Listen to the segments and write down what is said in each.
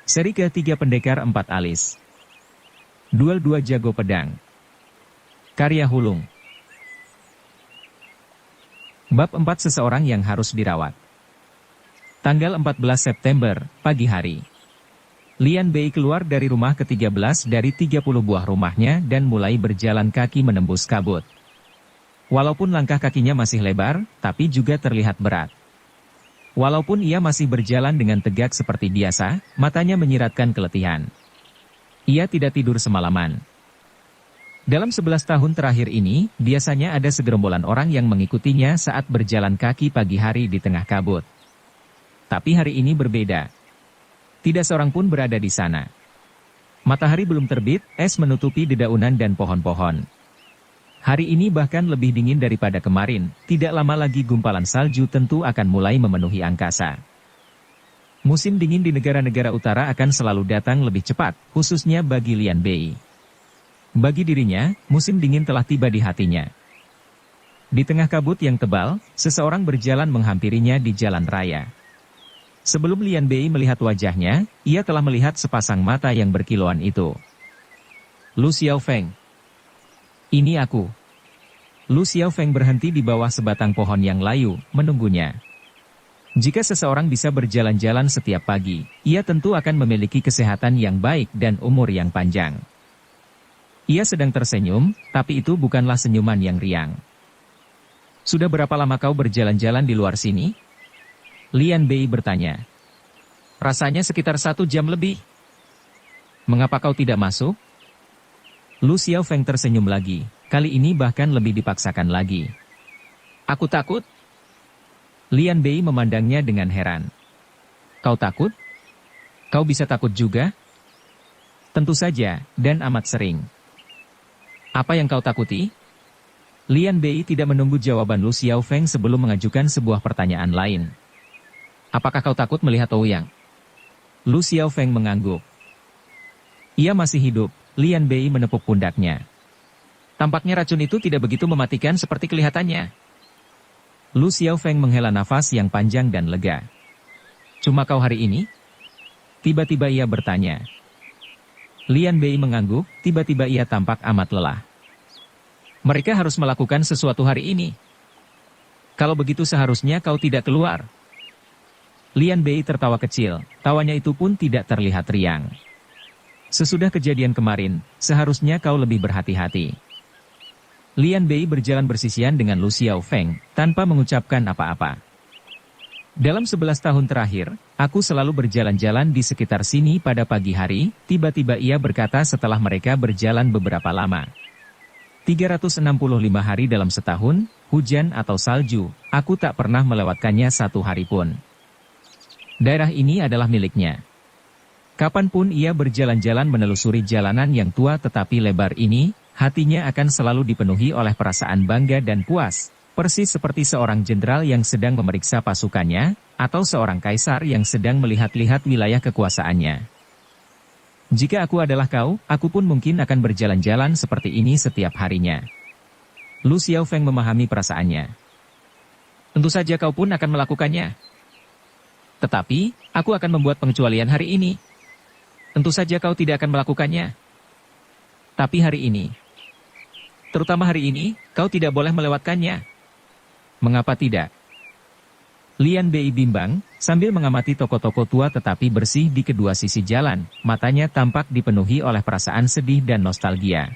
Seri ke-3 Pendekar 4 Alis. Duel 2 Jago Pedang. Karya Hulung. Bab 4 Seseorang yang harus dirawat. Tanggal 14 September, pagi hari. Lian Bei keluar dari rumah ke-13 dari 30 buah rumahnya dan mulai berjalan kaki menembus kabut. Walaupun langkah kakinya masih lebar, tapi juga terlihat berat. Walaupun ia masih berjalan dengan tegak seperti biasa, matanya menyiratkan keletihan. Ia tidak tidur semalaman. Dalam 11 tahun terakhir ini, biasanya ada segerombolan orang yang mengikutinya saat berjalan kaki pagi hari di tengah kabut. Tapi hari ini berbeda. Tidak seorang pun berada di sana. Matahari belum terbit, es menutupi dedaunan dan pohon-pohon. Hari ini bahkan lebih dingin daripada kemarin, tidak lama lagi gumpalan salju tentu akan mulai memenuhi angkasa. Musim dingin di negara-negara utara akan selalu datang lebih cepat, khususnya bagi Lian Bei. Bagi dirinya, musim dingin telah tiba di hatinya. Di tengah kabut yang tebal, seseorang berjalan menghampirinya di jalan raya. Sebelum Lian Bei melihat wajahnya, ia telah melihat sepasang mata yang berkilauan itu. Lu Xiaofeng. Ini aku. Lu Xiaofeng berhenti di bawah sebatang pohon yang layu, menunggunya. Jika seseorang bisa berjalan-jalan setiap pagi, ia tentu akan memiliki kesehatan yang baik dan umur yang panjang. Ia sedang tersenyum, tapi itu bukanlah senyuman yang riang. Sudah berapa lama kau berjalan-jalan di luar sini? Lian Bei bertanya. Rasanya sekitar 1 jam lebih. Mengapa kau tidak masuk? Lu Xiaofeng tersenyum lagi, kali ini bahkan lebih dipaksakan lagi. Aku takut? Lian Bei memandangnya dengan heran. Kau takut? Kau bisa takut juga? Tentu saja, dan amat sering. Apa yang kau takuti? Lian Bei tidak menunggu jawaban Lu Xiaofeng sebelum mengajukan sebuah pertanyaan lain. Apakah kau takut melihat Ouyang? Lu Xiaofeng mengangguk. Ia masih hidup. Lian Bei menepuk pundaknya. Tampaknya racun itu tidak begitu mematikan seperti kelihatannya. Lu Xiaofeng menghela nafas yang panjang dan lega. Cuma kau hari ini? Tiba-tiba ia bertanya. Lian Bei mengangguk, tiba-tiba ia tampak amat lelah. Mereka harus melakukan sesuatu hari ini. Kalau begitu seharusnya kau tidak keluar. Lian Bei tertawa kecil, tawanya itu pun tidak terlihat riang. Sesudah kejadian kemarin, seharusnya kau lebih berhati-hati. Lian Bei berjalan bersisian dengan Lu Xiaofeng, tanpa mengucapkan apa-apa. Dalam 11 tahun terakhir, aku selalu berjalan-jalan di sekitar sini pada pagi hari, tiba-tiba ia berkata setelah mereka berjalan beberapa lama. 365 hari dalam setahun, hujan atau salju, aku tak pernah melewatkannya 1 hari pun. Daerah ini adalah miliknya. Kapanpun ia berjalan-jalan menelusuri jalanan yang tua tetapi lebar ini, hatinya akan selalu dipenuhi oleh perasaan bangga dan puas, persis seperti seorang jenderal yang sedang memeriksa pasukannya, atau seorang kaisar yang sedang melihat-lihat wilayah kekuasaannya. Jika aku adalah kau, aku pun mungkin akan berjalan-jalan seperti ini setiap harinya. Lu Xiaofeng memahami perasaannya. Tentu saja kau pun akan melakukannya. Tetapi, aku akan membuat pengecualian hari ini. Tentu saja kau tidak akan melakukannya. Tapi hari ini, terutama hari ini, kau tidak boleh melewatkannya. Mengapa tidak? Lian Bei bimbang, sambil mengamati toko-toko tua tetapi bersih di kedua sisi jalan, matanya tampak dipenuhi oleh perasaan sedih dan nostalgia.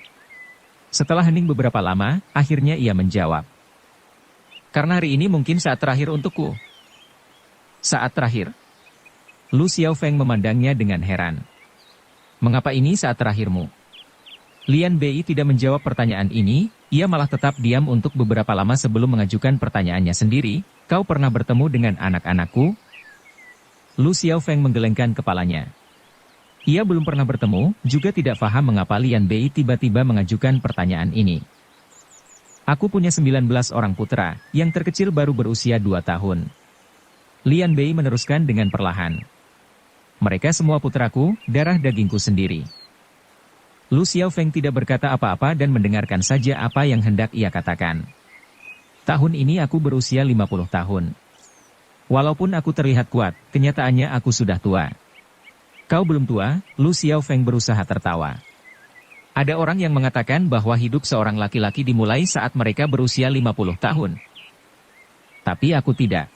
Setelah hening beberapa lama, akhirnya ia menjawab. Karena hari ini mungkin saat terakhir untukku. Saat terakhir? Lu Xiaofeng memandangnya dengan heran. Mengapa ini saat terakhirmu? Lian Bei tidak menjawab pertanyaan ini, ia malah tetap diam untuk beberapa lama sebelum mengajukan pertanyaannya sendiri, kau pernah bertemu dengan anak-anakku? Lu Xiaofeng menggelengkan kepalanya. Ia belum pernah bertemu, juga tidak paham mengapa Lian Bei tiba-tiba mengajukan pertanyaan ini. Aku punya 19 orang putra, yang terkecil baru berusia 2 tahun. Lian Bei meneruskan dengan perlahan. Mereka semua putraku, darah dagingku sendiri. Lu Xiaofeng tidak berkata apa-apa dan mendengarkan saja apa yang hendak ia katakan. Tahun ini aku berusia 50 tahun. Walaupun aku terlihat kuat, kenyataannya aku sudah tua. Kau belum tua, Lu Xiaofeng berusaha tertawa. Ada orang yang mengatakan bahwa hidup seorang laki-laki dimulai saat mereka berusia 50 tahun. Tapi aku tidak.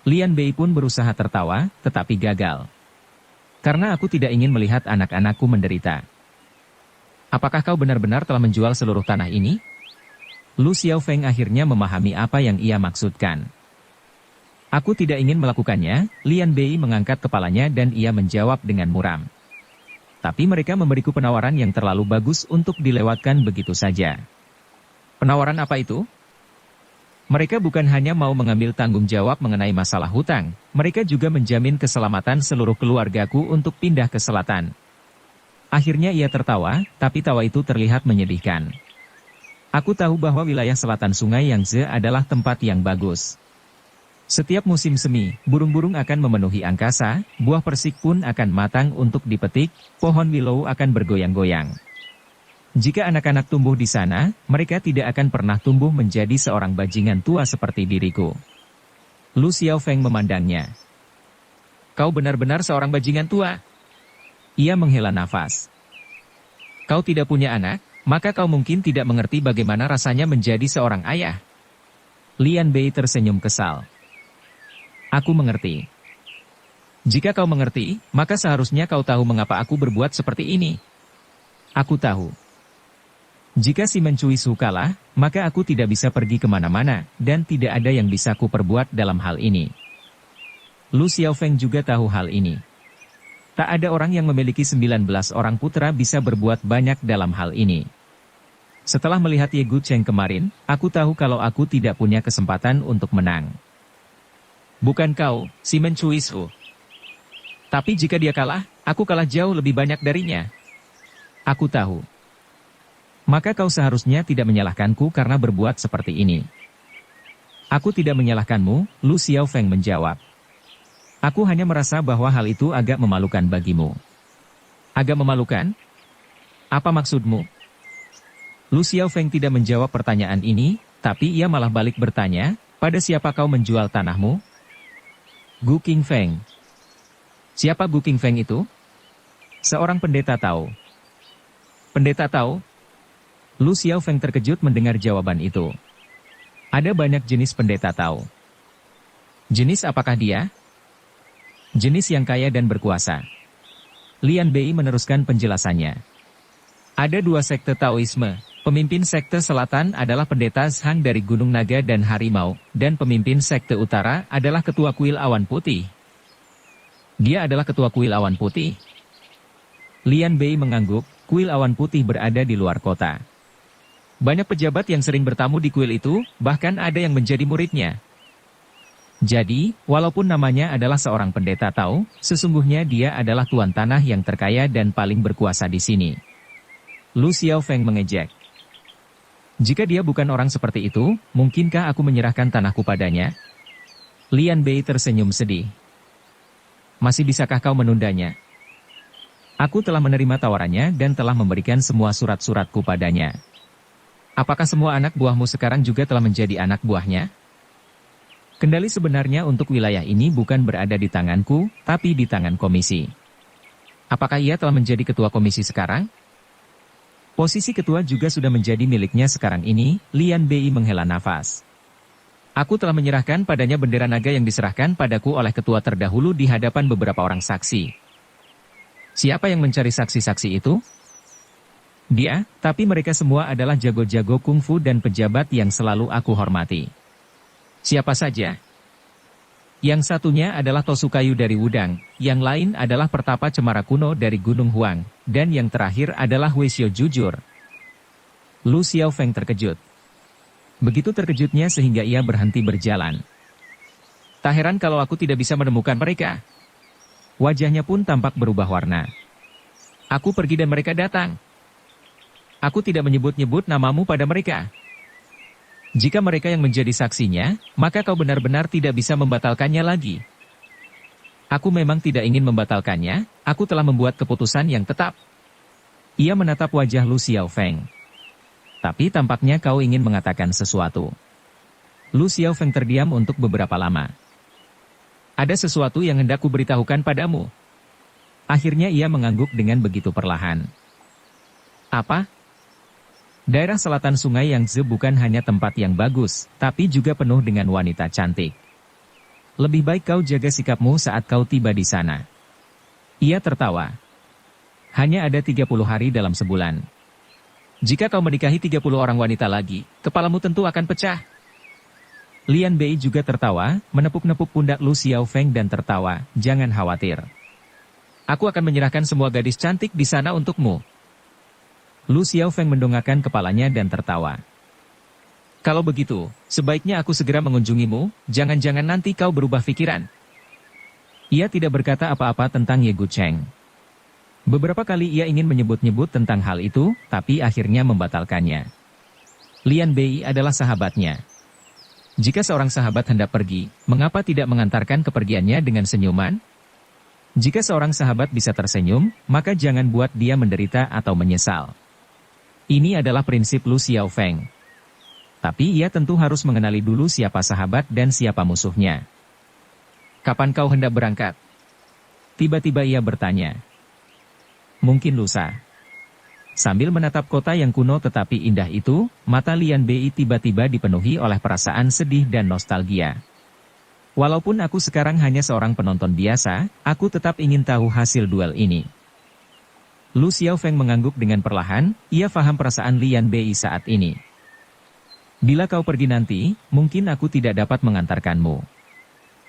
Lian Bei pun berusaha tertawa, tetapi gagal. Karena aku tidak ingin melihat anak-anakku menderita. Apakah kau benar-benar telah menjual seluruh tanah ini? Lu Xiaofeng akhirnya memahami apa yang ia maksudkan. Aku tidak ingin melakukannya, Lian Bei mengangkat kepalanya dan ia menjawab dengan muram. Tapi mereka memberiku penawaran yang terlalu bagus untuk dilewatkan begitu saja. Penawaran apa itu? Mereka bukan hanya mau mengambil tanggung jawab mengenai masalah hutang, mereka juga menjamin keselamatan seluruh keluargaku untuk pindah ke selatan. Akhirnya ia tertawa, tapi tawa itu terlihat menyedihkan. Aku tahu bahwa wilayah selatan Sungai Yangtze adalah tempat yang bagus. Setiap musim semi, burung-burung akan memenuhi angkasa, buah persik pun akan matang untuk dipetik, pohon willow akan bergoyang-goyang. Jika anak-anak tumbuh di sana, mereka tidak akan pernah tumbuh menjadi seorang bajingan tua seperti diriku. Lu Xiaofeng memandangnya. Kau benar-benar seorang bajingan tua? Ia menghela nafas. Kau tidak punya anak, maka kau mungkin tidak mengerti bagaimana rasanya menjadi seorang ayah. Lian Bei tersenyum kesal. Aku mengerti. Jika kau mengerti, maka seharusnya kau tahu mengapa aku berbuat seperti ini. Aku tahu. Jika si mencuri Su kalah, maka aku tidak bisa pergi kemana-mana, dan tidak ada yang bisa ku perbuat dalam hal ini. Lu Xiaofeng juga tahu hal ini. Tak ada orang yang memiliki 19 orang putra bisa berbuat banyak dalam hal ini. Setelah melihat Ye Gucheng kemarin, aku tahu kalau aku tidak punya kesempatan untuk menang. Bukan kau, si mencuri Su. Tapi jika dia kalah, aku kalah jauh lebih banyak darinya. Aku tahu. Maka kau seharusnya tidak menyalahkanku karena berbuat seperti ini. Aku tidak menyalahkanmu, Lu Xiaofeng menjawab. Aku hanya merasa bahwa hal itu agak memalukan bagimu. Agak memalukan? Apa maksudmu? Lu Xiaofeng tidak menjawab pertanyaan ini, tapi ia malah balik bertanya, pada siapa kau menjual tanahmu? Gu Qingfeng. Siapa Gu Qingfeng itu? Seorang pendeta Tao. Pendeta Tao? Lu Xiaofeng terkejut mendengar jawaban itu. Ada banyak jenis pendeta Tao. Jenis apakah dia? Jenis yang kaya dan berkuasa. Lian Bei meneruskan penjelasannya. Ada dua sekte Taoisme. Pemimpin sekte selatan adalah pendeta Zhang dari Gunung Naga dan Harimau, dan pemimpin sekte utara adalah ketua kuil awan putih. Dia adalah ketua kuil awan putih. Lian Bei mengangguk, kuil awan putih berada di luar kota. Banyak pejabat yang sering bertamu di kuil itu, bahkan ada yang menjadi muridnya. Jadi, walaupun namanya adalah seorang pendeta Tao, sesungguhnya dia adalah tuan tanah yang terkaya dan paling berkuasa di sini. Lu Xiaofeng mengejek. Jika dia bukan orang seperti itu, mungkinkah aku menyerahkan tanahku padanya? Lian Bei tersenyum sedih. Masih bisakah kau menundanya? Aku telah menerima tawarannya dan telah memberikan semua surat-suratku padanya. Apakah semua anak buahmu sekarang juga telah menjadi anak buahnya? Kendali sebenarnya untuk wilayah ini bukan berada di tanganku, tapi di tangan komisi. Apakah ia telah menjadi ketua komisi sekarang? Posisi ketua juga sudah menjadi miliknya sekarang ini, Lian Bei menghela nafas. Aku telah menyerahkan padanya bendera naga yang diserahkan padaku oleh ketua terdahulu di hadapan beberapa orang saksi. Siapa yang mencari saksi-saksi itu? Dia, tapi mereka semua adalah jago-jago kungfu dan pejabat yang selalu aku hormati. Siapa saja? Yang satunya adalah Tosukayu dari Wudang, yang lain adalah Pertapa Cemara Kuno dari Gunung Huang, dan yang terakhir adalah Weisyo Jujur. Lu Xiaofeng terkejut. Begitu terkejutnya sehingga ia berhenti berjalan. Tak heran kalau aku tidak bisa menemukan mereka. Wajahnya pun tampak berubah warna. Aku pergi dan mereka datang. Aku tidak menyebut-nyebut namamu pada mereka. Jika mereka yang menjadi saksinya, maka kau benar-benar tidak bisa membatalkannya lagi. Aku memang tidak ingin membatalkannya, aku telah membuat keputusan yang tetap. Ia menatap wajah Lu Xiaofeng. Tapi tampaknya kau ingin mengatakan sesuatu. Lu Xiaofeng terdiam untuk beberapa lama. Ada sesuatu yang hendak kuberitahukan padamu. Akhirnya ia mengangguk dengan begitu perlahan. Apa? Daerah selatan sungai Yangtze bukan hanya tempat yang bagus, tapi juga penuh dengan wanita cantik. Lebih baik kau jaga sikapmu saat kau tiba di sana. Ia tertawa. Hanya ada 30 hari dalam sebulan. Jika kau menikahi 30 orang wanita lagi, kepalamu tentu akan pecah. Lian Bei juga tertawa, menepuk-nepuk pundak Lu Xiaofeng dan tertawa, jangan khawatir. Aku akan menyerahkan semua gadis cantik di sana untukmu. Lu Xiaofeng mendongakkan kepalanya dan tertawa. Kalau begitu, sebaiknya aku segera mengunjungimu, jangan-jangan nanti kau berubah pikiran. Ia tidak berkata apa-apa tentang Ye Gucheng. Beberapa kali ia ingin menyebut-nyebut tentang hal itu, tapi akhirnya membatalkannya. Lian Bei adalah sahabatnya. Jika seorang sahabat hendak pergi, mengapa tidak mengantarkan kepergiannya dengan senyuman? Jika seorang sahabat bisa tersenyum, maka jangan buat dia menderita atau menyesal. Ini adalah prinsip Lu Xiaofeng. Tapi ia tentu harus mengenali dulu siapa sahabat dan siapa musuhnya. Kapan kau hendak berangkat? Tiba-tiba ia bertanya. Mungkin lusa. Sambil menatap kota yang kuno tetapi indah itu, mata Lian Bei tiba-tiba dipenuhi oleh perasaan sedih dan nostalgia. Walaupun aku sekarang hanya seorang penonton biasa, aku tetap ingin tahu hasil duel ini. Lu Xiaofeng mengangguk dengan perlahan, ia faham perasaan Lian Bei saat ini. Bila kau pergi nanti, mungkin aku tidak dapat mengantarkanmu.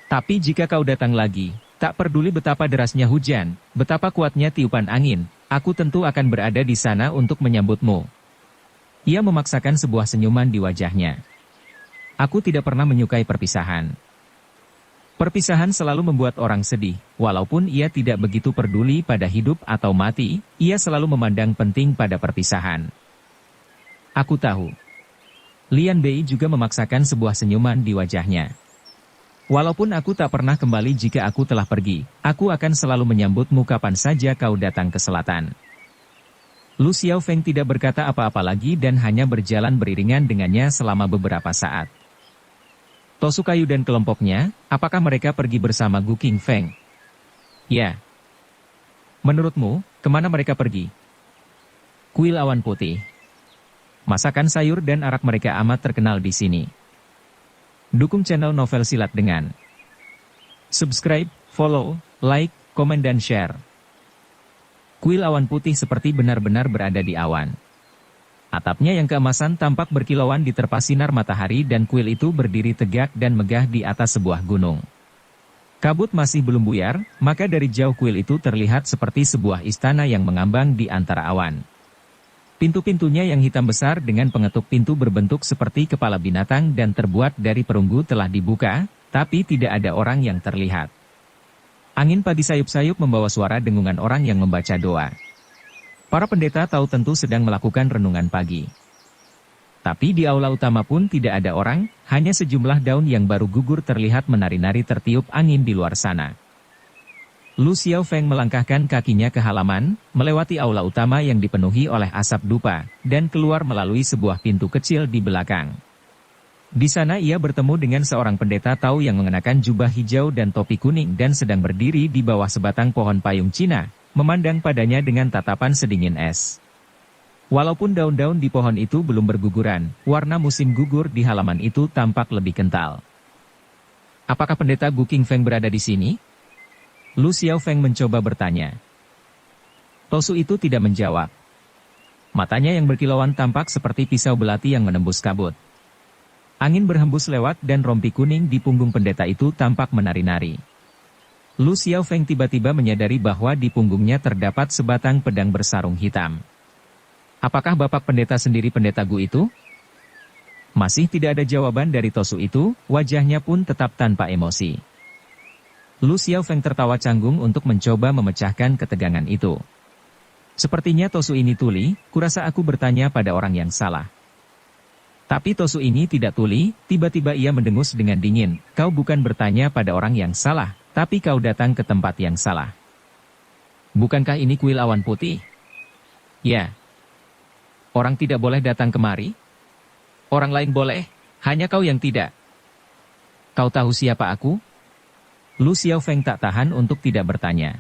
Tapi jika kau datang lagi, tak peduli betapa derasnya hujan, betapa kuatnya tiupan angin, aku tentu akan berada di sana untuk menyambutmu. Ia memaksakan sebuah senyuman di wajahnya. Aku tidak pernah menyukai perpisahan. Perpisahan selalu membuat orang sedih, walaupun ia tidak begitu peduli pada hidup atau mati, ia selalu memandang penting pada perpisahan. Aku tahu. Lian Bei juga memaksakan sebuah senyuman di wajahnya. Walaupun aku tak pernah kembali jika aku telah pergi, aku akan selalu menyambutmu kapan saja kau datang ke selatan. Lu Xiaofeng tidak berkata apa-apa lagi dan hanya berjalan beriringan dengannya selama beberapa saat. Tosukayu dan kelompoknya, apakah mereka pergi bersama Gu Qingfeng? Ya. Menurutmu, kemana mereka pergi? Kuil awan putih. Masakan sayur dan arak mereka amat terkenal di sini. Dukung channel Novel Silat dengan subscribe, follow, like, komen dan share. Kuil awan putih seperti benar-benar berada di awan. Atapnya yang keemasan tampak berkilauan diterpa sinar matahari dan kuil itu berdiri tegak dan megah di atas sebuah gunung. Kabut masih belum buyar, maka dari jauh kuil itu terlihat seperti sebuah istana yang mengambang di antara awan. Pintu-pintunya yang hitam besar dengan pengetuk pintu berbentuk seperti kepala binatang dan terbuat dari perunggu telah dibuka, tapi tidak ada orang yang terlihat. Angin pagi sayup-sayup membawa suara dengungan orang yang membaca doa. Para pendeta tahu tentu sedang melakukan renungan pagi. Tapi di aula utama pun tidak ada orang, hanya sejumlah daun yang baru gugur terlihat menari-nari tertiup angin di luar sana. Lu Xiaofeng melangkahkan kakinya ke halaman, melewati aula utama yang dipenuhi oleh asap dupa, dan keluar melalui sebuah pintu kecil di belakang. Di sana ia bertemu dengan seorang pendeta Tao yang mengenakan jubah hijau dan topi kuning dan sedang berdiri di bawah sebatang pohon payung Cina, memandang padanya dengan tatapan sedingin es. Walaupun daun-daun di pohon itu belum berguguran, warna musim gugur di halaman itu tampak lebih kental. Apakah pendeta Gu Qingfeng berada di sini? Lu Xiaofeng mencoba bertanya. Tosu itu tidak menjawab. Matanya yang berkilauan tampak seperti pisau belati yang menembus kabut. Angin berhembus lewat dan rompi kuning di punggung pendeta itu tampak menari-nari. Lu Xiaofeng tiba-tiba menyadari bahwa di punggungnya terdapat sebatang pedang bersarung hitam. Apakah bapak pendeta sendiri pendeta Gu itu? Masih tidak ada jawaban dari Tosu itu, wajahnya pun tetap tanpa emosi. Lu Xiaofeng tertawa canggung untuk mencoba memecahkan ketegangan itu. Sepertinya Tosu ini tuli, kurasa aku bertanya pada orang yang salah. Tapi Tosu ini tidak tuli, tiba-tiba ia mendengus dengan dingin, kau bukan bertanya pada orang yang salah. Tapi kau datang ke tempat yang salah. Bukankah ini kuil awan putih? Ya. Orang tidak boleh datang kemari? Orang lain boleh, hanya kau yang tidak. Kau tahu siapa aku? Lu Xiaofeng tak tahan untuk tidak bertanya.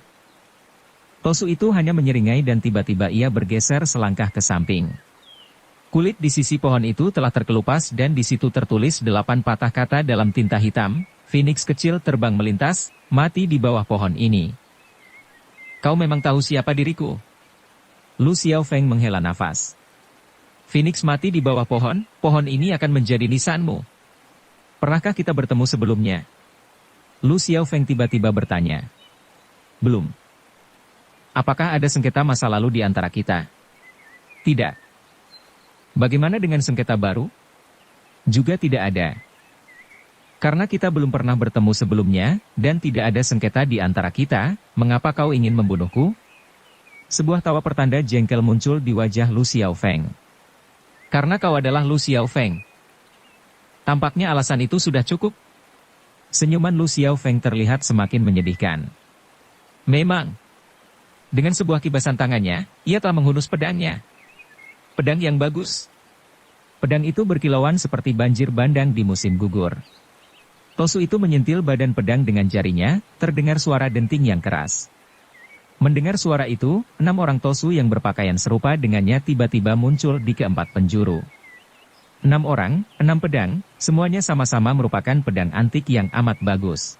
Tosu itu hanya menyeringai dan tiba-tiba ia bergeser selangkah ke samping. Kulit di sisi pohon itu telah terkelupas dan di situ tertulis 8 patah kata dalam tinta hitam. Phoenix kecil terbang melintas, mati di bawah pohon ini. Kau memang tahu siapa diriku? Lu Xiaofeng menghela nafas. Phoenix mati di bawah pohon ini akan menjadi nisanmu. Pernahkah kita bertemu sebelumnya? Lu Xiaofeng tiba-tiba bertanya. Belum. Apakah ada sengketa masa lalu di antara kita? Tidak. Bagaimana dengan sengketa baru? Juga tidak ada. Karena kita belum pernah bertemu sebelumnya, dan tidak ada sengketa di antara kita, mengapa kau ingin membunuhku? Sebuah tawa pertanda jengkel muncul di wajah Lu Xiaofeng. Karena kau adalah Lu Xiaofeng. Tampaknya alasan itu sudah cukup. Senyuman Lu Xiaofeng terlihat semakin menyedihkan. Memang. Dengan sebuah kibasan tangannya, ia telah menghunus pedangnya. Pedang yang bagus. Pedang itu berkilauan seperti banjir bandang di musim gugur. Tosu itu menyentil badan pedang dengan jarinya, terdengar suara denting yang keras. Mendengar suara itu, 6 orang Tosu yang berpakaian serupa dengannya tiba-tiba muncul di keempat penjuru. 6 orang, 6 pedang, semuanya sama-sama merupakan pedang antik yang amat bagus.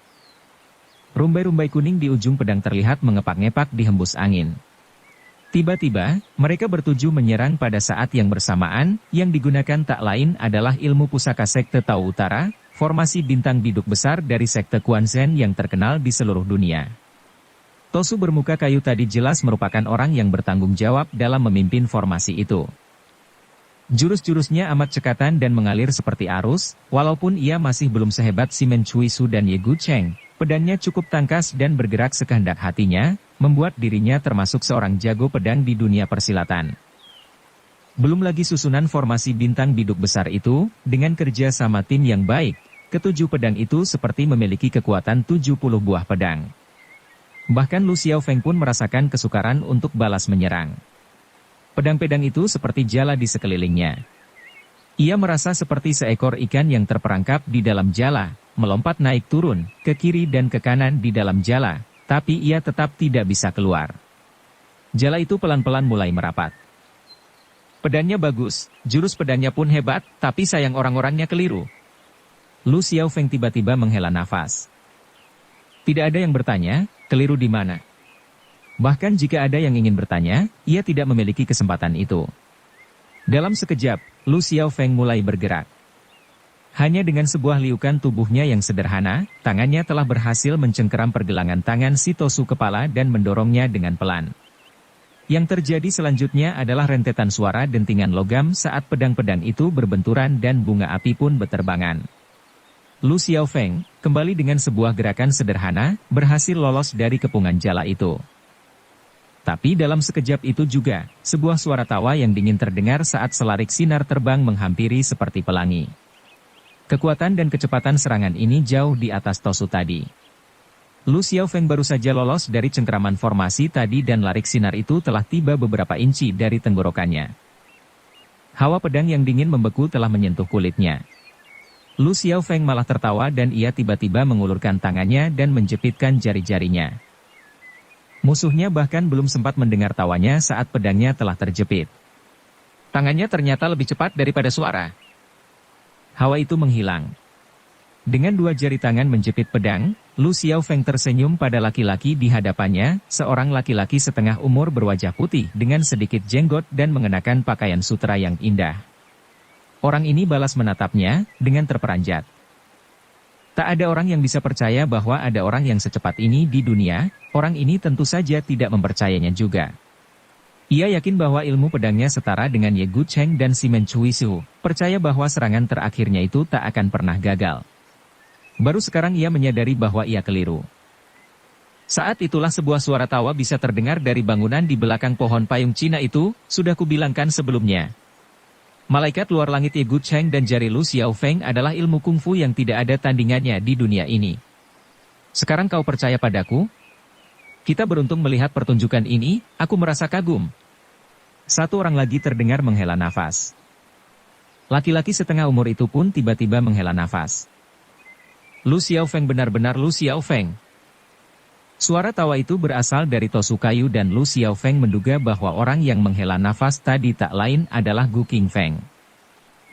Rumbai-rumbai kuning di ujung pedang terlihat mengepak-ngepak di hembus angin. Tiba-tiba, mereka bertuju menyerang pada saat yang bersamaan, yang digunakan tak lain adalah ilmu pusaka Sekte Tao Utara, formasi bintang biduk besar dari Sekte Quanzhen yang terkenal di seluruh dunia. Tosu bermuka kayu tadi jelas merupakan orang yang bertanggung jawab dalam memimpin formasi itu. Jurus-jurusnya amat cekatan dan mengalir seperti arus, walaupun ia masih belum sehebat Simen Cui Su dan Ye Gu Cheng, pedangnya cukup tangkas dan bergerak sekehendak hatinya, membuat dirinya termasuk seorang jago pedang di dunia persilatan. Belum lagi susunan formasi bintang biduk besar itu, dengan kerja sama tim yang baik, ketujuh pedang itu seperti memiliki kekuatan 70 buah pedang. Bahkan Lu Xiaofeng pun merasakan kesukaran untuk balas menyerang. Pedang-pedang itu seperti jala di sekelilingnya. Ia merasa seperti seekor ikan yang terperangkap di dalam jala, melompat naik turun, ke kiri dan ke kanan di dalam jala, tapi ia tetap tidak bisa keluar. Jala itu pelan-pelan mulai merapat. Pedangnya bagus, jurus pedangnya pun hebat, tapi sayang orang-orangnya keliru. Lu Xiaofeng tiba-tiba menghela nafas. Tidak ada yang bertanya, keliru di mana? Bahkan jika ada yang ingin bertanya, ia tidak memiliki kesempatan itu. Dalam sekejap, Lu Xiaofeng mulai bergerak. Hanya dengan sebuah liukan tubuhnya yang sederhana, tangannya telah berhasil mencengkeram pergelangan tangan si Tosu kepala dan mendorongnya dengan pelan. Yang terjadi selanjutnya adalah rentetan suara dentingan logam saat pedang-pedang itu berbenturan dan bunga api pun beterbangan. Lu Xiaofeng, kembali dengan sebuah gerakan sederhana, berhasil lolos dari kepungan jala itu. Tapi dalam sekejap itu juga, sebuah suara tawa yang dingin terdengar saat selarik sinar terbang menghampiri seperti pelangi. Kekuatan dan kecepatan serangan ini jauh di atas Tosu tadi. Lu Xiaofeng baru saja lolos dari cengkeraman formasi tadi dan larik sinar itu telah tiba beberapa inci dari tenggorokannya. Hawa pedang yang dingin membeku telah menyentuh kulitnya. Lu Xiaofeng malah tertawa dan ia tiba-tiba mengulurkan tangannya dan menjepitkan jari-jarinya. Musuhnya bahkan belum sempat mendengar tawanya saat pedangnya telah terjepit. Tangannya ternyata lebih cepat daripada suara. Hawa itu menghilang. Dengan dua jari tangan menjepit pedang, Lu Xiaofeng tersenyum pada laki-laki di hadapannya, seorang laki-laki setengah umur berwajah putih dengan sedikit jenggot dan mengenakan pakaian sutra yang indah. Orang ini balas menatapnya, dengan terperanjat. Tak ada orang yang bisa percaya bahwa ada orang yang secepat ini di dunia, orang ini tentu saja tidak mempercayainya juga. Ia yakin bahwa ilmu pedangnya setara dengan Ye Gu Cheng dan Simen Cui Su, percaya bahwa serangan terakhirnya itu tak akan pernah gagal. Baru sekarang ia menyadari bahwa ia keliru. Saat itulah sebuah suara tawa bisa terdengar dari bangunan di belakang pohon payung Cina itu, sudah kubilangkan sebelumnya. Malaikat luar langit Ye Gu Cheng dan jari Lu Xiaofeng adalah ilmu kungfu yang tidak ada tandingannya di dunia ini. Sekarang kau percaya padaku? Kita beruntung melihat pertunjukan ini, aku merasa kagum. Satu orang lagi terdengar menghela nafas. Laki-laki setengah umur itu pun tiba-tiba menghela nafas. Lu Xiaofeng benar-benar Lu Xiaofeng. Suara tawa itu berasal dari Tosukayu dan Lu Xiaofeng menduga bahwa orang yang menghela nafas tadi tak lain adalah Gu Qingfeng.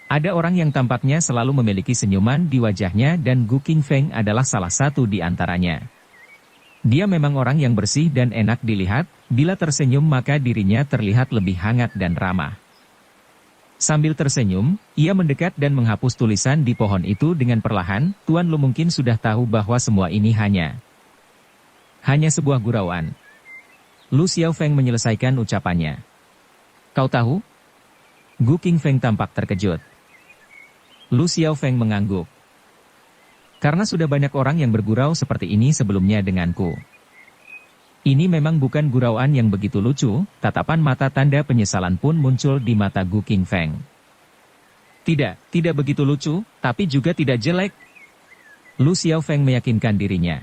Ada orang yang tampaknya selalu memiliki senyuman di wajahnya dan Gu Qingfeng adalah salah satu di antaranya. Dia memang orang yang bersih dan enak dilihat, bila tersenyum maka dirinya terlihat lebih hangat dan ramah. Sambil tersenyum, ia mendekat dan menghapus tulisan di pohon itu dengan perlahan. Tuan Lu mungkin sudah tahu bahwa semua ini hanya sebuah gurauan. Lu Xiaofeng menyelesaikan ucapannya. Kau tahu? Gu Qingfeng tampak terkejut. Lu Xiaofeng mengangguk. Karena sudah banyak orang yang bergurau seperti ini sebelumnya denganku. Ini memang bukan gurauan yang begitu lucu, tatapan mata tanda penyesalan pun muncul di mata Gu Qingfeng. Tidak begitu lucu, tapi juga tidak jelek. Lu Xiaofeng meyakinkan dirinya.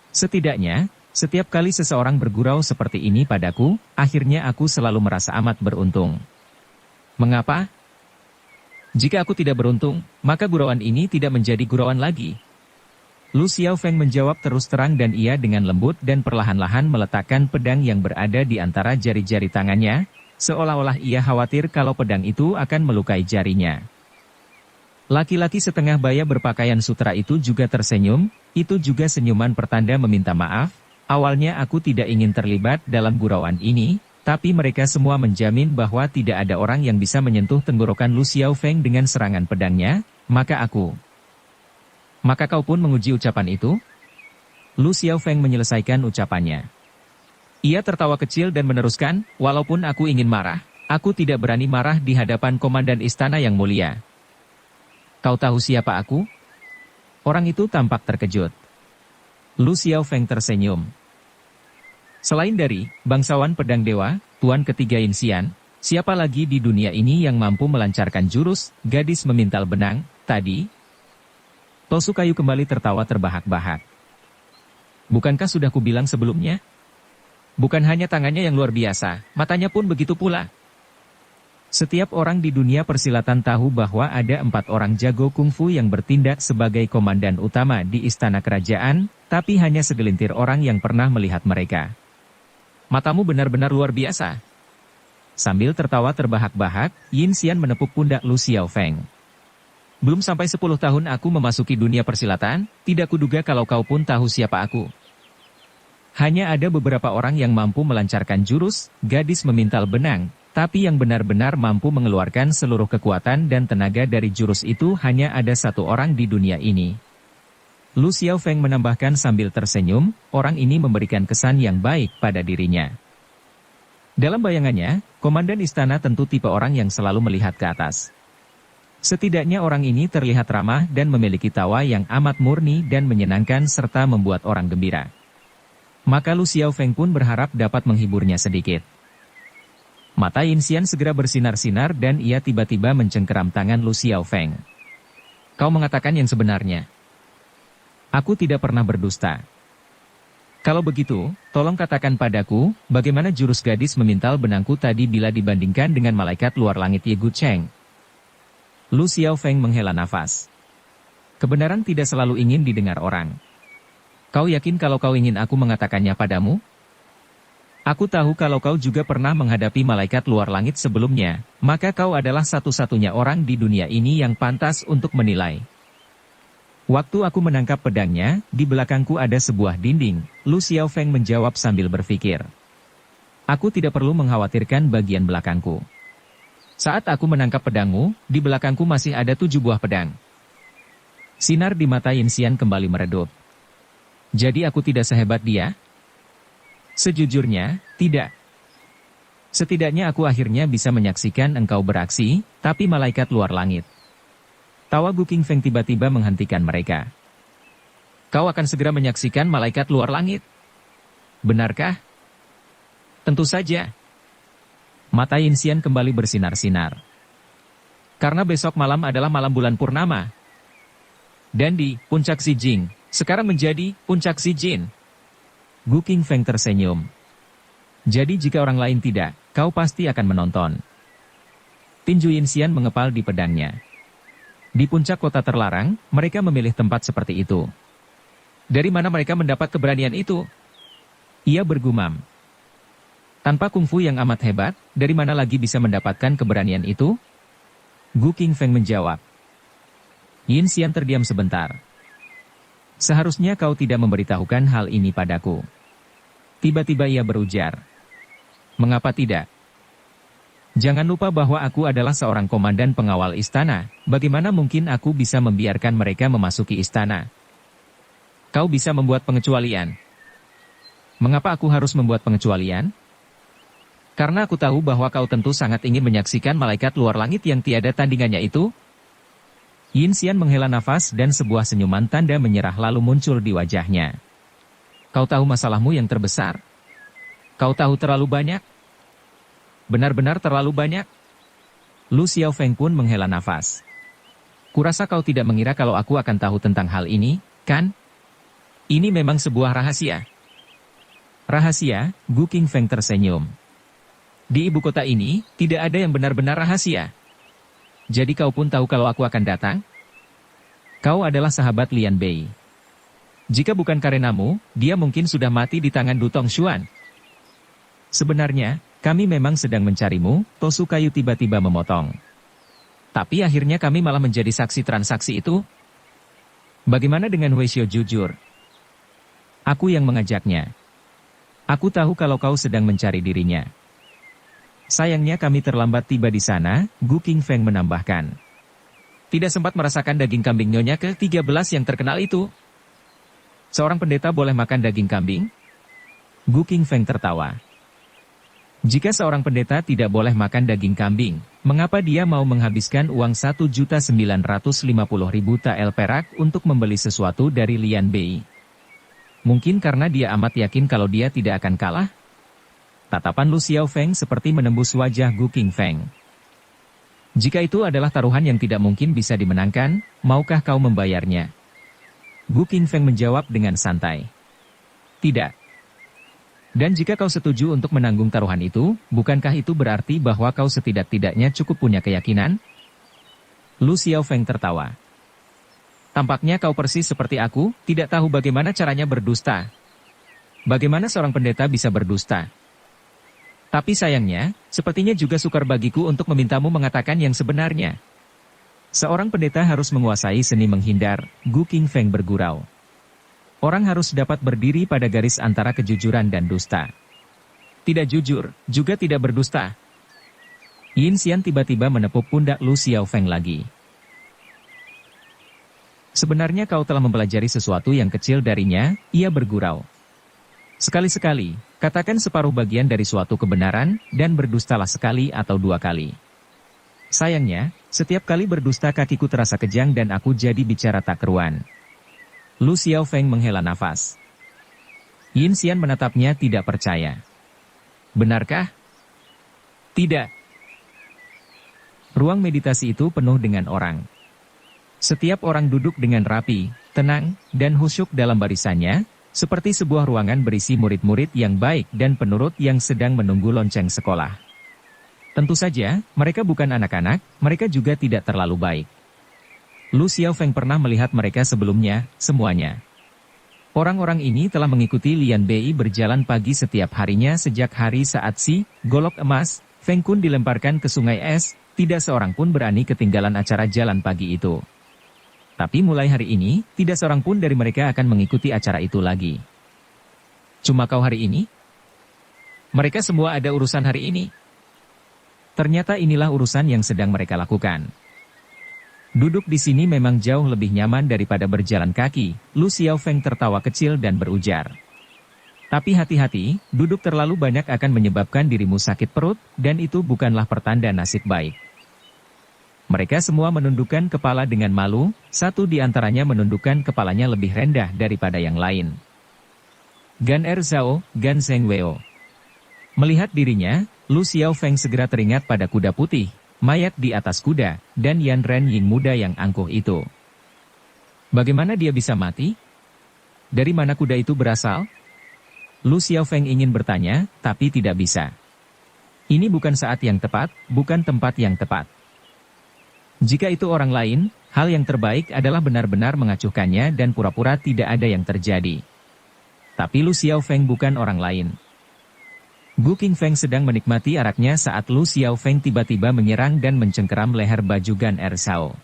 Setidaknya, setiap kali seseorang bergurau seperti ini padaku, akhirnya aku selalu merasa amat beruntung. Mengapa? Jika aku tidak beruntung, maka gurauan ini tidak menjadi gurauan lagi. Lu Xiaofeng menjawab terus terang dan ia dengan lembut dan perlahan-lahan meletakkan pedang yang berada di antara jari-jari tangannya, seolah-olah ia khawatir kalau pedang itu akan melukai jarinya. Laki-laki setengah baya berpakaian sutra itu juga tersenyum, itu juga senyuman pertanda meminta maaf. Awalnya aku tidak ingin terlibat dalam gurauan ini, tapi mereka semua menjamin bahwa tidak ada orang yang bisa menyentuh tenggorokan Lu Xiaofeng dengan serangan pedangnya, maka kau pun menguji ucapan itu? Lu Xiaofeng menyelesaikan ucapannya. Ia tertawa kecil dan meneruskan, walaupun aku ingin marah, aku tidak berani marah di hadapan komandan istana yang mulia. Kau tahu siapa aku? Orang itu tampak terkejut. Lu Xiaofeng tersenyum. Selain dari bangsawan pedang dewa, tuan ketiga Yin Xian, siapa lagi di dunia ini yang mampu melancarkan jurus gadis memintal benang tadi? Tosukayu kembali tertawa terbahak-bahak. Bukankah sudah kubilang sebelumnya? Bukan hanya tangannya yang luar biasa, matanya pun begitu pula. Setiap orang di dunia persilatan tahu bahwa ada 4 orang jago kungfu yang bertindak sebagai komandan utama di istana kerajaan, tapi hanya segelintir orang yang pernah melihat mereka. Matamu benar-benar luar biasa. Sambil tertawa terbahak-bahak, Yin Xian menepuk pundak Lu Xiaofeng. Belum sampai 10 tahun aku memasuki dunia persilatan, tidak kuduga kalau kau pun tahu siapa aku. Hanya ada beberapa orang yang mampu melancarkan jurus gadis memintal benang, tapi yang benar-benar mampu mengeluarkan seluruh kekuatan dan tenaga dari jurus itu hanya ada 1 orang di dunia ini. Lu Xiaofeng menambahkan sambil tersenyum, orang ini memberikan kesan yang baik pada dirinya. Dalam bayangannya, komandan istana tentu tipe orang yang selalu melihat ke atas. Setidaknya orang ini terlihat ramah dan memiliki tawa yang amat murni dan menyenangkan serta membuat orang gembira. Maka Lu Xiaofeng pun berharap dapat menghiburnya sedikit. Mata Yin Xian segera bersinar-sinar dan ia tiba-tiba mencengkeram tangan Lu Xiaofeng. Kau mengatakan yang sebenarnya. Aku tidak pernah berdusta. Kalau begitu, tolong katakan padaku, bagaimana jurus gadis memintal benangku tadi bila dibandingkan dengan malaikat luar langit Ye Gu Cheng? Lu Xiaofeng menghela nafas. Kebenaran tidak selalu ingin didengar orang. Kau yakin kalau kau ingin aku mengatakannya padamu? Aku tahu kalau kau juga pernah menghadapi malaikat luar langit sebelumnya, maka kau adalah satu-satunya orang di dunia ini yang pantas untuk menilai. Waktu aku menangkap pedangnya, di belakangku ada sebuah dinding, Lu Xiaofeng menjawab sambil berpikir. Aku tidak perlu mengkhawatirkan bagian belakangku. Saat aku menangkap pedangmu, di belakangku masih ada 7 buah pedang. Sinar di mata Yin Xian kembali meredup. Jadi aku tidak sehebat dia? Sejujurnya, tidak. Setidaknya aku akhirnya bisa menyaksikan engkau beraksi, tapi malaikat luar langit. Tawa Gu Qingfeng tiba-tiba menghentikan mereka. Kau akan segera menyaksikan malaikat luar langit? Benarkah? Tentu saja. Mata Yin Xian kembali bersinar-sinar. Karena besok malam adalah malam bulan purnama. Dan di puncak Xijing, sekarang menjadi puncak Xijin. Gu Qingfeng tersenyum. Jadi jika orang lain tidak, kau pasti akan menonton. Tinju Yin Xian mengepal di pedangnya. Di puncak kota terlarang, mereka memilih tempat seperti itu. Dari mana mereka mendapat keberanian itu? Ia bergumam. Tanpa kungfu yang amat hebat, dari mana lagi bisa mendapatkan keberanian itu? Gu Qingfeng menjawab. Yin Xian terdiam sebentar. Seharusnya kau tidak memberitahukan hal ini padaku. Tiba-tiba ia berujar. Mengapa tidak? Jangan lupa bahwa aku adalah seorang komandan pengawal istana. Bagaimana mungkin aku bisa membiarkan mereka memasuki istana? Kau bisa membuat pengecualian. Mengapa aku harus membuat pengecualian? Karena aku tahu bahwa kau tentu sangat ingin menyaksikan malaikat luar langit yang tiada tandingannya itu. Yin Xian menghela nafas dan sebuah senyuman tanda menyerah lalu muncul di wajahnya. Kau tahu masalahmu yang terbesar? Kau tahu terlalu banyak? Benar-benar terlalu banyak? Lu Xiaofeng pun menghela nafas. Kurasa kau tidak mengira kalau aku akan tahu tentang hal ini, kan? Ini memang sebuah rahasia. Rahasia? Gu Qingfeng tersenyum. Di ibu kota ini, tidak ada yang benar-benar rahasia. Jadi kau pun tahu kalau aku akan datang? Kau adalah sahabat Lian Bei. Jika bukan karenamu, dia mungkin sudah mati di tangan Du Tongshuan. Sebenarnya, kami memang sedang mencarimu, Tosu Kayu tiba-tiba memotong. Tapi akhirnya kami malah menjadi saksi transaksi itu. Bagaimana dengan Wei Xiao jujur? Aku yang mengajaknya. Aku tahu kalau kau sedang mencari dirinya. Sayangnya kami terlambat tiba di sana, Gu Qingfeng menambahkan. Tidak sempat merasakan daging kambing nyonya ke-13 yang terkenal itu. Seorang pendeta boleh makan daging kambing? Gu Qingfeng tertawa. Jika seorang pendeta tidak boleh makan daging kambing, mengapa dia mau menghabiskan uang 1.950.000 tael perak untuk membeli sesuatu dari Lian Bei? Mungkin karena dia amat yakin kalau dia tidak akan kalah? Tatapan Lu Xiaofeng seperti menembus wajah Gu Qingfeng. Jika itu adalah taruhan yang tidak mungkin bisa dimenangkan, maukah kau membayarnya? Gu Qingfeng menjawab dengan santai. Tidak. Dan jika kau setuju untuk menanggung taruhan itu, bukankah itu berarti bahwa kau setidak-tidaknya cukup punya keyakinan? Lu Xiaofeng tertawa. Tampaknya kau persis seperti aku, tidak tahu bagaimana caranya berdusta. Bagaimana seorang pendeta bisa berdusta? Tapi sayangnya, sepertinya juga sukar bagiku untuk memintamu mengatakan yang sebenarnya. Seorang pendeta harus menguasai seni menghindar, Gu Qingfeng bergurau. Orang harus dapat berdiri pada garis antara kejujuran dan dusta. Tidak jujur, juga tidak berdusta. Yin Xian tiba-tiba menepuk pundak Lu Xiaofeng lagi. Sebenarnya kau telah mempelajari sesuatu yang kecil darinya, ia bergurau. Sekali-sekali, katakan separuh bagian dari suatu kebenaran, dan berdustalah sekali atau dua kali. Sayangnya, setiap kali berdusta kakiku terasa kejang dan aku jadi bicara tak keruan. Lu Xiaofeng menghela nafas. Yin Xian menatapnya tidak percaya. Benarkah? Tidak. Ruang meditasi itu penuh dengan orang. Setiap orang duduk dengan rapi, tenang, dan khusyuk dalam barisannya, seperti sebuah ruangan berisi murid-murid yang baik dan penurut yang sedang menunggu lonceng sekolah. Tentu saja, mereka bukan anak-anak, mereka juga tidak terlalu baik. Lu Xiaofeng pernah melihat mereka sebelumnya, semuanya. Orang-orang ini telah mengikuti Lian Bei berjalan pagi setiap harinya sejak hari saat si golok emas, Feng Kun dilemparkan ke sungai es, tidak seorang pun berani ketinggalan acara jalan pagi itu. Tapi mulai hari ini, tidak seorang pun dari mereka akan mengikuti acara itu lagi. Cuma kau hari ini? Mereka semua ada urusan hari ini. Ternyata inilah urusan yang sedang mereka lakukan. Duduk di sini memang jauh lebih nyaman daripada berjalan kaki, Lu Xiaofeng tertawa kecil dan berujar. Tapi hati-hati, duduk terlalu banyak akan menyebabkan dirimu sakit perut, dan itu bukanlah pertanda nasib baik. Mereka semua menundukkan kepala dengan malu, satu di antaranya menundukkan kepalanya lebih rendah daripada yang lain. Gan Er Zhao, Gan Zheng Weo. Melihat dirinya, Lu Xiaofeng segera teringat pada kuda putih, mayat di atas kuda, dan Yan Ren Ying muda yang angkuh itu. Bagaimana dia bisa mati? Dari mana kuda itu berasal? Lu Xiaofeng ingin bertanya, tapi tidak bisa. Ini bukan saat yang tepat, bukan tempat yang tepat. Jika itu orang lain, hal yang terbaik adalah benar-benar mengacuhkannya dan pura-pura tidak ada yang terjadi. Tapi Lu Xiaofeng bukan orang lain. Gu Qingfeng sedang menikmati araknya saat Lu Xiaofeng tiba-tiba menyerang dan mencengkeram leher baju Gan Erzhao.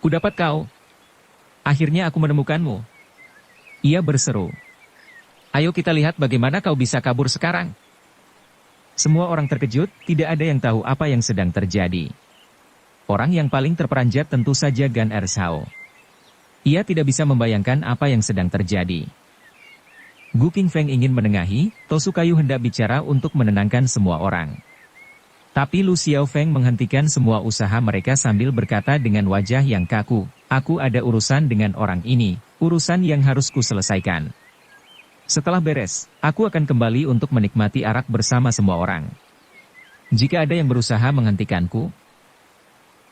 "Kudapat kau! Akhirnya aku menemukanmu!" Ia berseru. "Ayo kita lihat bagaimana kau bisa kabur sekarang." Semua orang terkejut, tidak ada yang tahu apa yang sedang terjadi. Orang yang paling terperanjat tentu saja Gan Erzhao. Ia tidak bisa membayangkan apa yang sedang terjadi. Gu Qingfeng ingin menengahi, Tosukayu hendak bicara untuk menenangkan semua orang. Tapi Lu Xiaofeng menghentikan semua usaha mereka sambil berkata dengan wajah yang kaku, "Aku ada urusan dengan orang ini, urusan yang harus kuselesaikan. Setelah beres, aku akan kembali untuk menikmati arak bersama semua orang. Jika ada yang berusaha menghentikanku..."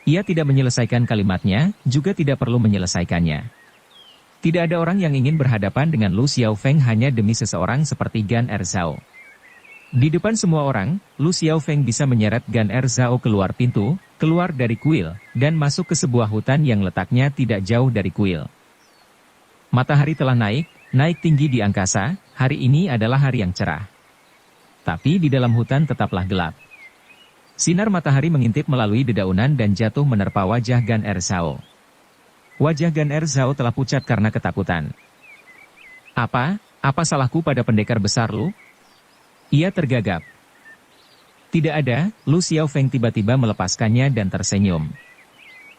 Ia tidak menyelesaikan kalimatnya, juga tidak perlu menyelesaikannya. Tidak ada orang yang ingin berhadapan dengan Lu Xiaofeng hanya demi seseorang seperti Gan Erzhao. Di depan semua orang, Lu Xiaofeng bisa menyeret Gan Erzhao keluar pintu, keluar dari kuil, dan masuk ke sebuah hutan yang letaknya tidak jauh dari kuil. Matahari telah naik tinggi di angkasa, hari ini adalah hari yang cerah. Tapi di dalam hutan tetaplah gelap. Sinar matahari mengintip melalui dedaunan dan jatuh menerpa wajah Gan Erzhao. Wajah Gan Erzhao telah pucat karena ketakutan. Apa salahku pada pendekar besar Lu?" Ia tergagap. "Tidak ada," Lu Xiaofeng tiba-tiba melepaskannya dan tersenyum.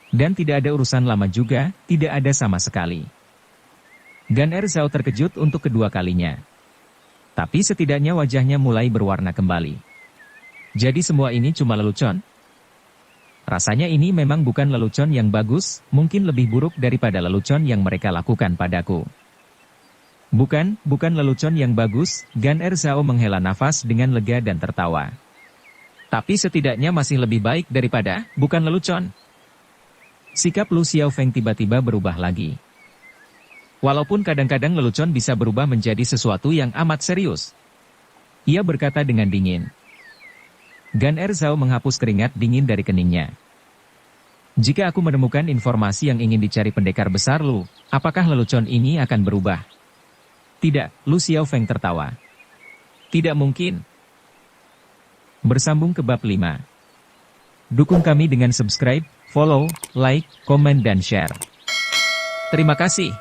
"Dan tidak ada urusan lama juga, tidak ada sama sekali." Gan Erzhao terkejut untuk kedua kalinya. Tapi setidaknya wajahnya mulai berwarna kembali. "Jadi semua ini cuma lelucon? Rasanya ini memang bukan lelucon yang bagus, mungkin lebih buruk daripada lelucon yang mereka lakukan padaku." Bukan lelucon yang bagus," Gan Erzhao menghela nafas dengan lega dan tertawa. "Tapi setidaknya masih lebih baik daripada bukan lelucon." Sikap Lu Xiaofeng tiba-tiba berubah lagi. Walaupun kadang-kadang lelucon bisa berubah menjadi sesuatu yang amat serius. Ia berkata dengan dingin. Gan Erzhao menghapus keringat dingin dari keningnya. "Jika aku menemukan informasi yang ingin dicari pendekar besar Lu, apakah lelucon ini akan berubah?" "Tidak," Lu Xiaofeng tertawa. "Tidak mungkin." Bersambung ke bab 5. Dukung kami dengan subscribe, follow, like, komen dan share. Terima kasih.